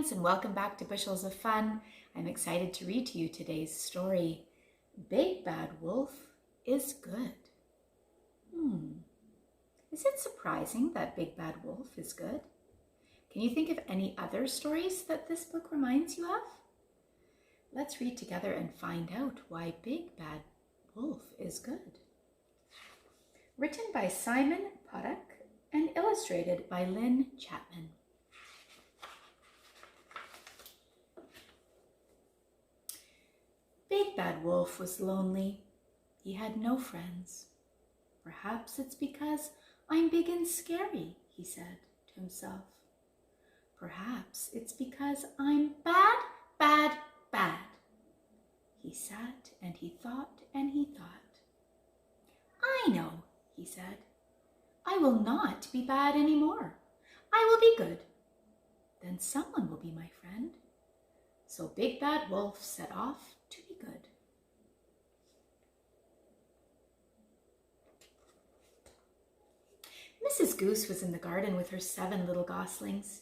friends, and welcome back to Bushels of Fun. I'm excited to read to you today's story, Big Bad Wolf is Good. Is it surprising that Big Bad Wolf is good? Can you think of any other stories that this book reminds you of? Let's read together and find out why Big Bad Wolf is good. Written by Simon Puddock and illustrated by Lynn Chapman. Big Bad Wolf was lonely. He had no friends. Perhaps it's because I'm big and scary, he said to himself. Perhaps it's because I'm bad, bad, bad. He sat and he thought and he thought. I know, he said. I will not be bad anymore. I will be good. Then someone will be my friend. So Big Bad Wolf set off to be good. Mrs. Goose was in the garden with her 7 little goslings.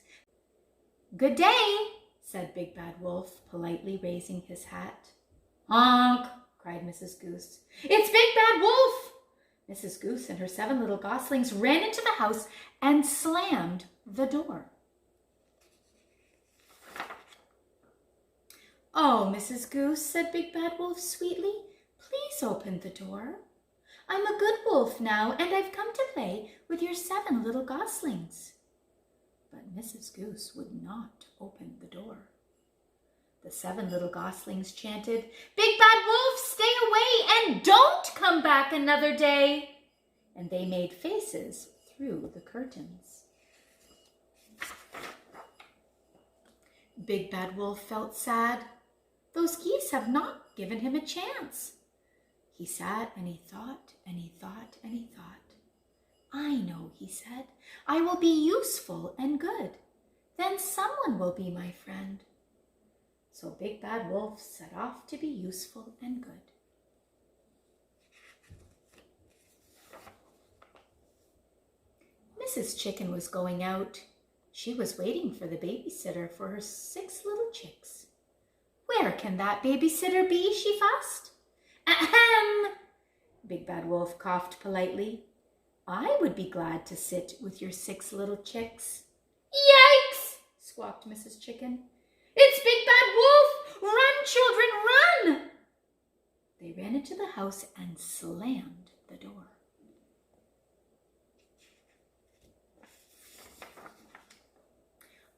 Good day, said Big Bad Wolf, politely raising his hat. Honk, cried Mrs. Goose. It's Big Bad Wolf! Mrs. Goose and her 7 little goslings ran into the house and slammed the door. Oh, Mrs. Goose, said Big Bad Wolf sweetly, please open the door. I'm a good wolf now, and I've come to play with your 7 little goslings. But Mrs. Goose would not open the door. The 7 little goslings chanted, Big Bad Wolf, stay away and don't come back another day. And they made faces through the curtains. Big Bad Wolf felt sad. Those geese have not given him a chance. He sat and he thought and he thought and he thought. I know, he said, I will be useful and good. Then someone will be my friend. So Big Bad Wolf set off to be useful and good. Mrs. Chicken was going out. She was waiting for the babysitter for her 6 little chicks. Where can that babysitter be? She fussed. Ahem! Big Bad Wolf coughed politely. I would be glad to sit with your 6 little chicks. Yikes! Squawked Mrs. Chicken. It's Big Bad Wolf! Run, children, run! They ran into the house and slammed the door.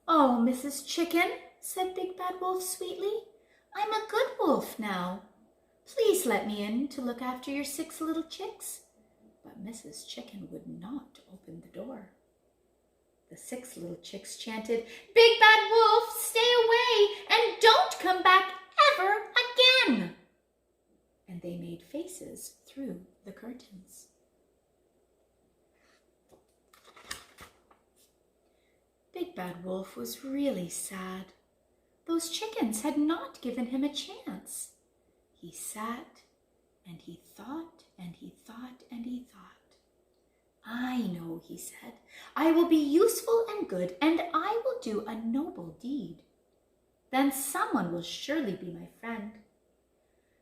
Oh, Mrs. Chicken, said Big Bad Wolf sweetly, I'm a good wolf now. Please let me in to look after your 6 little chicks. But Mrs. Chicken would not open the door. The 6 little chicks chanted, Big Bad Wolf, stay away and don't come back ever again. And they made faces through the curtains. Big Bad Wolf was really sad. Those chickens had not given him a chance. He sat and he thought and he thought and he thought. I know, he said, I will be useful and good, and I will do a noble deed. Then someone will surely be my friend.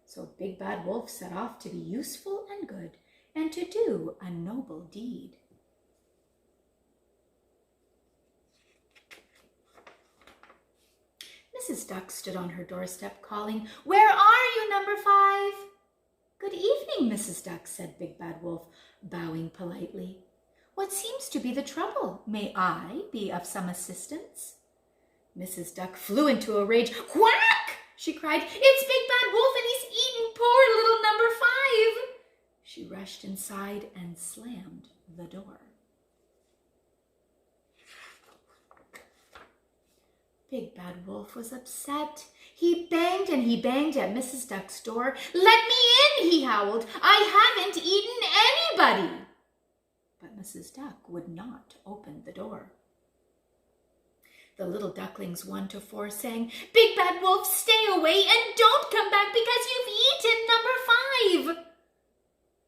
So Big Bad Wolf set off to be useful and good, and to do a noble deed. Mrs. Duck stood on her doorstep calling, Where are you, number 5? Good evening, Mrs. Duck, said Big Bad Wolf, bowing politely. What seems to be the trouble? May I be of some assistance? Mrs. Duck flew into a rage. Quack! She cried, It's Big Bad Wolf and he's eaten poor little number 5. She rushed inside and slammed the door. Big Bad Wolf was upset. He banged and he banged at Mrs. Duck's door. Let me in, he howled. I haven't eaten anybody. But Mrs. Duck would not open the door. The little ducklings 1 to 4 sang, Big Bad Wolf, stay away and don't come back because you've eaten number 5.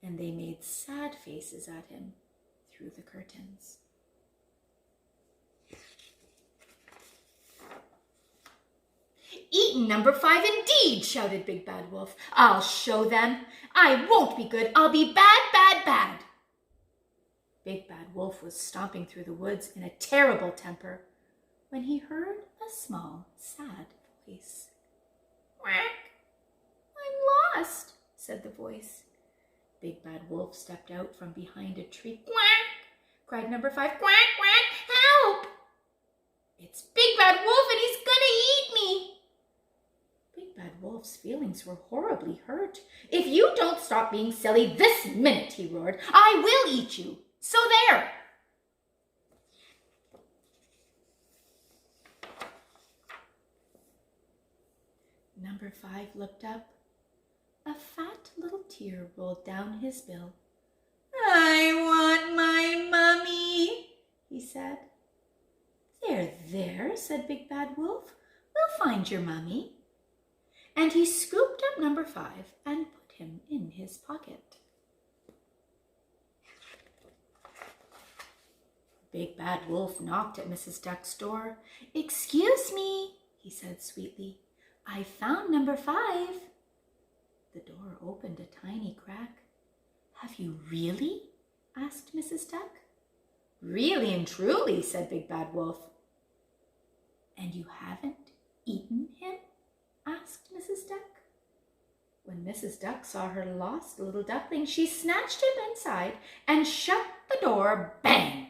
And they made sad faces at him through the curtains. Eaten number 5 indeed, shouted Big Bad Wolf. I'll show them. I won't be good. I'll be bad, bad, bad. Big Bad Wolf was stomping through the woods in a terrible temper when he heard a small, sad voice. Quack! I'm lost, said the voice. Big Bad Wolf stepped out from behind a tree. Quack! Cried number 5. Quack, quack! Help! It's Big Bad Wolf and he's gonna eat me! Big Bad Wolf's feelings were horribly hurt. If you don't stop being silly this minute, he roared, I will eat you. So there! Number 5 looked up. A fat little tear rolled down his bill. I want my mummy, he said. There, said Big Bad Wolf. We'll find your mummy. And he scooped up number 5 and put him in his pocket. Big Bad Wolf knocked at Mrs. Duck's door. Excuse me, he said sweetly. I found number 5. The door opened a tiny crack. Have you really? Asked Mrs. Duck. Really and truly, said Big Bad Wolf. And you haven't eaten him? Asked Mrs. Duck. When Mrs. Duck saw her lost little duckling, she snatched him inside and shut the door, bang!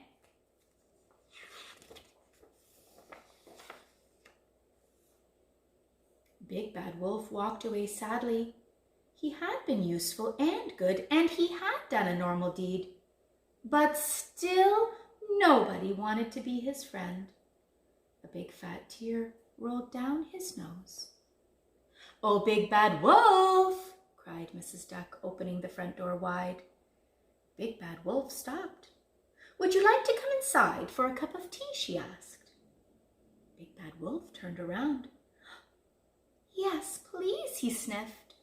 Big Bad Wolf walked away sadly. He had been useful and good, and he had done a normal deed. But still, nobody wanted to be his friend. A big fat tear rolled down his nose. Oh, Big Bad Wolf, cried Mrs. Duck, opening the front door wide. Big Bad Wolf stopped. Would you like to come inside for a cup of tea? She asked. Big Bad Wolf turned around. Yes, please, he sniffed.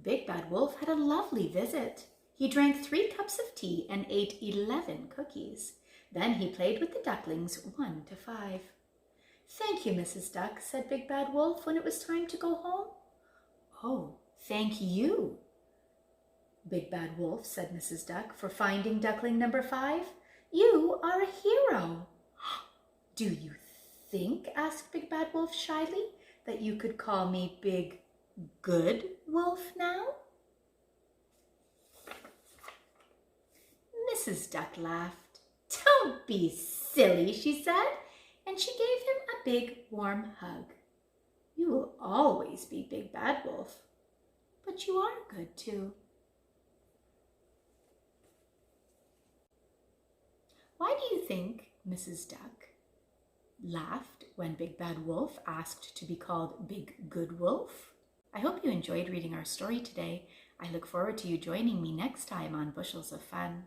Big Bad Wolf had a lovely visit. He drank 3 cups of tea and ate 11 cookies. Then he played with the ducklings 1 to 5. Thank you, Mrs. Duck, said Big Bad Wolf when it was time to go home. Oh, thank you, Big Bad Wolf, said Mrs. Duck, for finding duckling number 5. You are a hero. Do you think, asked Big Bad Wolf shyly, that you could call me Big Good Wolf now? Mrs. Duck laughed. Don't be silly, she said, and she gave him a big warm hug. You will always be Big Bad Wolf, but you are good too. Why do you think Mrs. Duck laughed when Big Bad Wolf asked to be called Big Good Wolf? I hope you enjoyed reading our story today. I look forward to you joining me next time on Bushels of Fun.